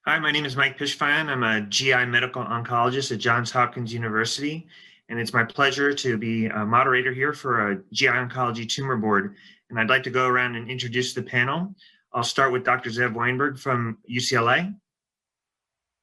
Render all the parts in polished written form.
Hi, my name is Mike Pishfine. I'm a GI medical oncologist at Johns Hopkins University, and it's my pleasure to be a moderator here for a GI oncology tumor board. And I'd like to go around and introduce the panel. I'll start with Dr. Zev Weinberg from UCLA.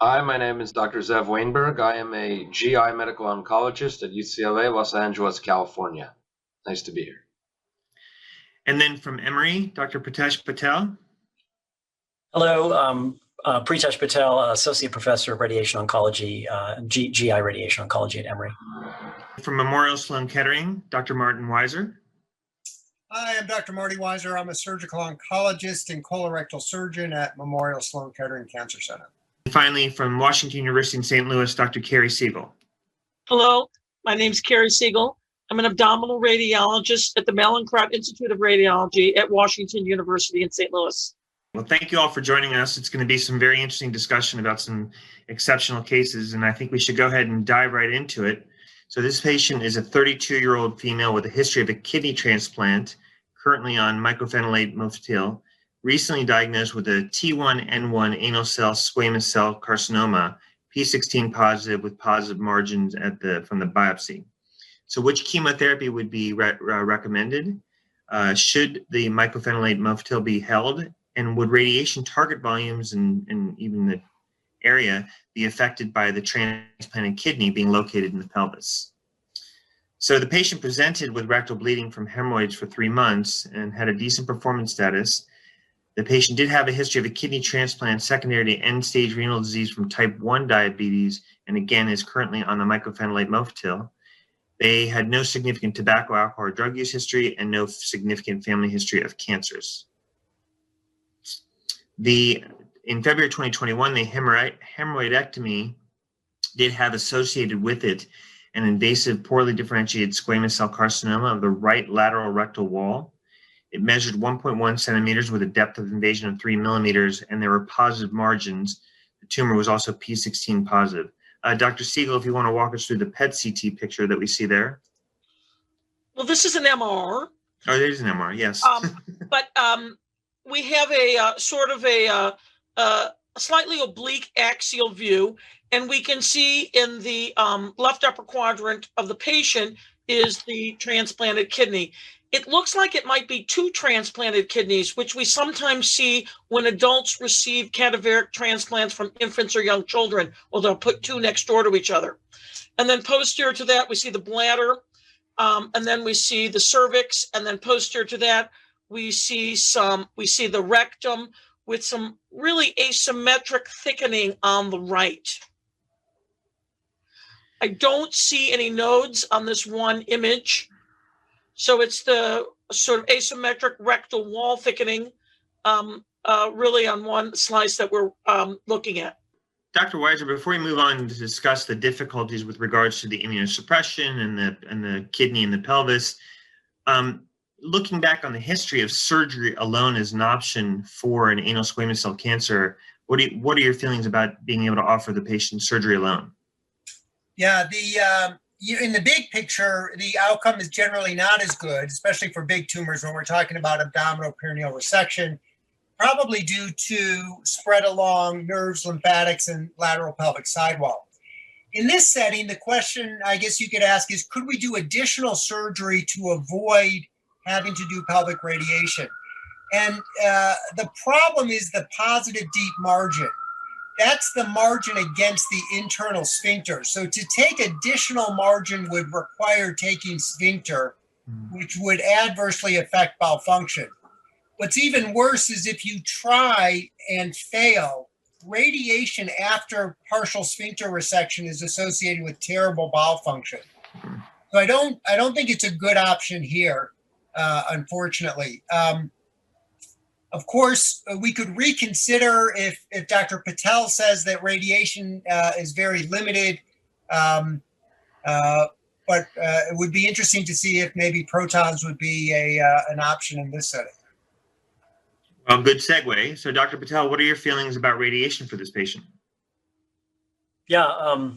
Hi, my name is Dr. Zev Weinberg. I am a GI medical oncologist at UCLA, Los Angeles, California. Nice to be here. And then from Emory, Dr. Pritesh Patel. Hello, Pritesh Patel, Associate Professor of Radiation Oncology, GI Radiation Oncology at Emory. From Memorial Sloan Kettering, Dr. Martin Weiser. Hi, I'm Dr. Marty Weiser. I'm a surgical oncologist and colorectal surgeon at Memorial Sloan Kettering Cancer Center. And finally, from Washington University in St. Louis, Dr. Carrie Siegel. Hello, my name is Carrie Siegel. I'm an abdominal radiologist at the Mallinckrodt Institute of Radiology at Washington University in St. Louis. Well, thank you all for joining us. It's going to be some very interesting discussion about some exceptional cases, and I think we should go ahead and dive right into it. So this patient is a 32-year-old female with a history of a kidney transplant, currently on mycophenolate mofetil, recently diagnosed with a T1N1 anal cell squamous cell carcinoma, p16 positive with positive margins from the biopsy. So which chemotherapy would be recommended? Should the mycophenolate mofetil be held? And would radiation target volumes and even the area be affected by the transplanted kidney being located in the pelvis? So the patient presented with rectal bleeding from hemorrhoids for 3 months and had a decent performance status. The patient did have a history of a kidney transplant secondary to end-stage renal disease from type 1 diabetes, and again is currently on the mycophenolate mofetil. They had no significant tobacco, alcohol, or drug use history and no significant family history of cancers. In February 2021, the hemorrhoidectomy did have associated with it an invasive, poorly differentiated squamous cell carcinoma of the right lateral rectal wall. It measured 1.1 centimeters with a depth of invasion of 3 millimeters, and there were positive margins. The tumor was also p16 positive. Dr. Siegel, if you want to walk us through the PET-CT picture that we see there. Well, this is an MR. Oh, there's an MR, yes. But we have a sort of a slightly oblique axial view, and we can see in the left upper quadrant of the patient is the transplanted kidney. It looks like it might be 2 transplanted kidneys, which we sometimes see when adults receive cadaveric transplants from infants or young children, or they'll put 2 next door to each other. And then posterior to that, we see the bladder, and then we see the cervix, and then posterior to that, we see the rectum with some really asymmetric thickening on the right. I don't see any nodes on this one image. So it's the sort of asymmetric rectal wall thickening really on one slice that we're looking at. Dr. Weiser, before we move on to discuss the difficulties with regards to the immunosuppression and the kidney and the pelvis, looking back on the history of surgery alone as an option for an anal squamous cell cancer, what are your feelings about being able to offer the patient surgery alone? Yeah, in the big picture, the outcome is generally not as good, especially for big tumors when we're talking about abdominal perineal resection, probably due to spread along nerves, lymphatics, and lateral pelvic sidewall. In this setting, the question I guess you could ask is, could we do additional surgery to avoid having to do pelvic radiation? And the problem is the positive deep margin. That's the margin against the internal sphincter. So to take additional margin would require taking sphincter, which would adversely affect bowel function. What's even worse is if you try and fail, radiation after partial sphincter resection is associated with terrible bowel function. So I don't think it's a good option here, unfortunately. Of course, we could reconsider if Dr. Patel says that radiation is very limited, but it would be interesting to see if maybe protons would be an option in this setting. Well, good segue. So Dr. Patel, what are your feelings about radiation for this patient? Yeah,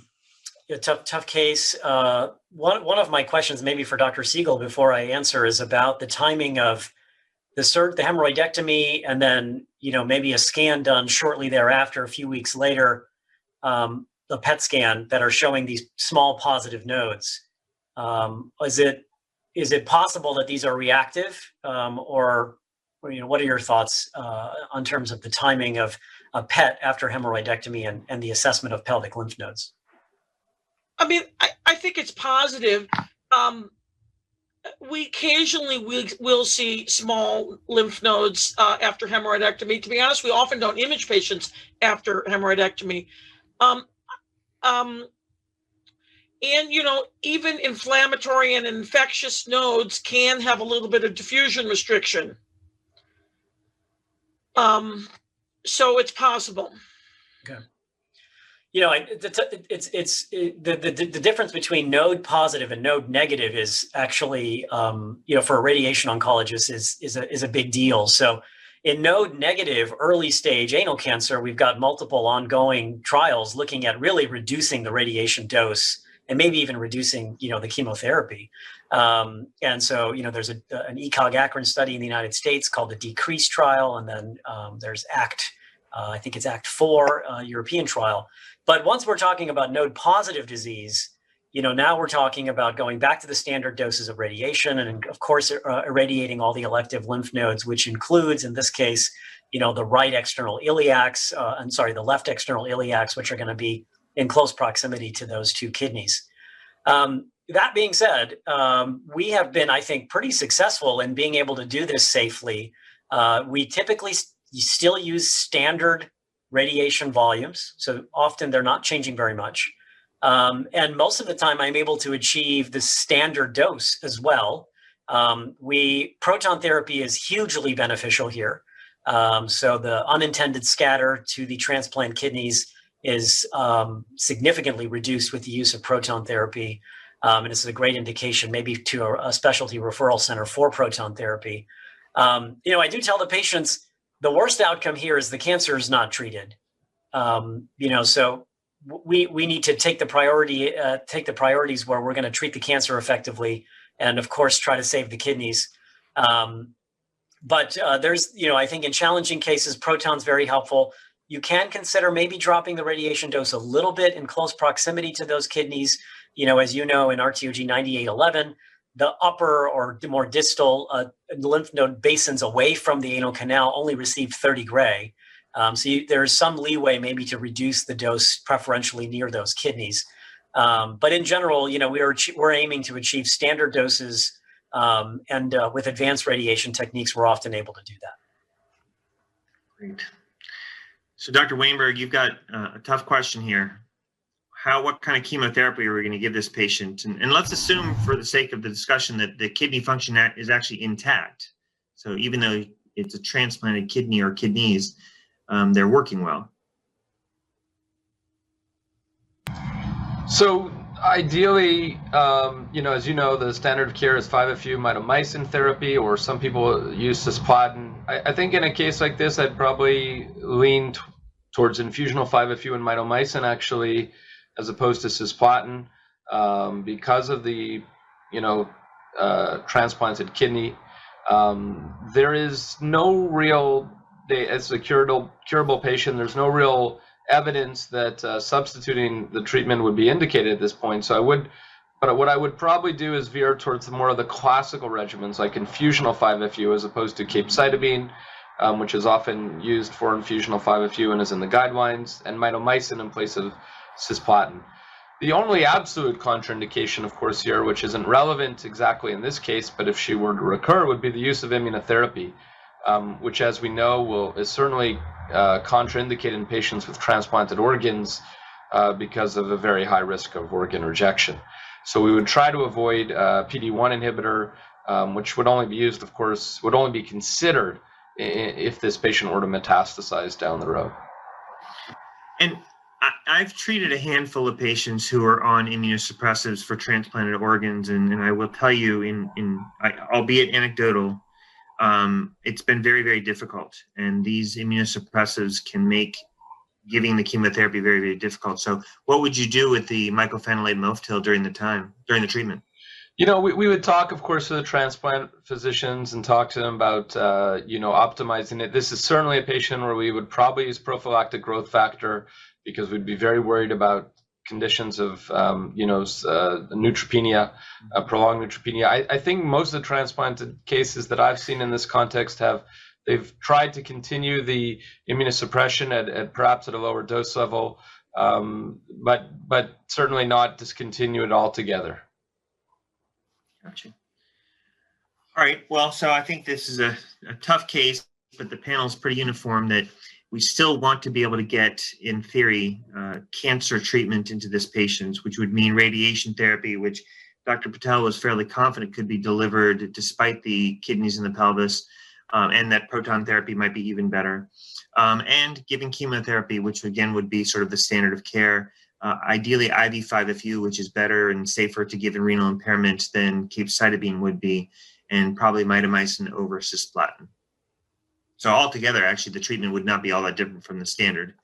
tough case. One of my questions maybe for Dr. Siegel before I answer is about the timing of the hemorrhoidectomy and then, maybe a scan done shortly thereafter, a few weeks later, the PET scan that are showing these small positive nodes. Is it possible that these are reactive, or what are your thoughts on terms of the timing of a PET after hemorrhoidectomy and the assessment of pelvic lymph nodes? I mean, I think it's positive. We occasionally will see small lymph nodes after hemorrhoidectomy. To be honest, we often don't image patients after hemorrhoidectomy. And, even inflammatory and infectious nodes can have a little bit of diffusion restriction. So it's possible. Okay. The difference between node positive and node negative is actually, for a radiation oncologist is a big deal. So in node negative early stage anal cancer, we've got multiple ongoing trials looking at really reducing the radiation dose and maybe even reducing, the chemotherapy. And so, there's an ECOG Akron study in the United States called the DECREASE trial. And then there's I think it's Act 4 European trial. But once we're talking about node positive disease, now we're talking about going back to the standard doses of radiation and of course, irradiating all the elective lymph nodes, which includes in this case, the right external iliacs, the left external iliacs, which are going to be in close proximity to those two kidneys. That being said, we have been, I think, pretty successful in being able to do this safely. We typically still use standard radiation volumes. So often they're not changing very much. And most of the time I'm able to achieve the standard dose as well. Proton therapy is hugely beneficial here. So the unintended scatter to the transplant kidneys is significantly reduced with the use of proton therapy. And this is a great indication maybe to a specialty referral center for proton therapy. I do tell the patients the worst outcome here is the cancer is not treated. So we need to take the priorities where we're going to treat the cancer effectively and of course try to save the kidneys. But there's, I think in challenging cases, proton's very helpful. You can consider maybe dropping the radiation dose a little bit in close proximity to those kidneys. As you know, in RTOG 9811, the upper or more distal lymph node basins away from the anal canal only receive 30 gray. So there's some leeway maybe to reduce the dose preferentially near those kidneys. But in general, we're aiming to achieve standard doses, and with advanced radiation techniques, we're often able to do that. Great. So Dr. Wainberg, you've got a tough question here. What kind of chemotherapy are we going to give this patient? And let's assume for the sake of the discussion that the kidney function is actually intact. So even though it's a transplanted kidney or kidneys, they're working well. So ideally, as you know, the standard of care is 5-FU mitomycin therapy, or some people use Cisplatin. I think in a case like this, I'd probably lean towards infusional 5-FU and mitomycin actually, as opposed to Cisplatin, because of the, transplanted kidney. There is no real, as a curable patient, there's no real evidence that substituting the treatment would be indicated at this point. So what I would probably do is veer towards more of the classical regimens like infusional 5-FU as opposed to capecitabine, which is often used for infusional 5-FU and is in the guidelines, and mitomycin in place of Cisplatin. The only absolute contraindication, of course, here, which isn't relevant exactly in this case, but if she were to recur, would be the use of immunotherapy, which, as we know, is certainly contraindicated in patients with transplanted organs because of a very high risk of organ rejection. So we would try to avoid pT1 inhibitor, which would only be used, of course, would only be considered if this patient were to metastasize down the road. And I've treated a handful of patients who are on immunosuppressives for transplanted organs, and I will tell you, albeit anecdotal, it's been very, very difficult. And these immunosuppressives can make giving the chemotherapy very, very difficult. So what would you do with the mycophenolate mofetil during the treatment? You know, we would talk, of course, to the transplant physicians and talk to them about, you know, optimizing it. This is certainly a patient where we would probably use prophylactic growth factor because we'd be very worried about conditions of, you know, neutropenia, prolonged neutropenia. I think most of the transplanted cases that I've seen in this context they've tried to continue the immunosuppression at perhaps at a lower dose level, but certainly not discontinue it altogether. Gotcha. All right. Well, so I think this is a tough case, but the panel is pretty uniform that we still want to be able to get, in theory, cancer treatment into this patient, which would mean radiation therapy, which Dr. Patel was fairly confident could be delivered despite the kidneys in the pelvis, and that proton therapy might be even better. And giving chemotherapy, which again would be sort of the standard of care. Ideally IV-5FU, which is better and safer to give in renal impairment than capecitabine would be, and probably mitomycin over cisplatin. So altogether, actually, the treatment would not be all that different from the standard.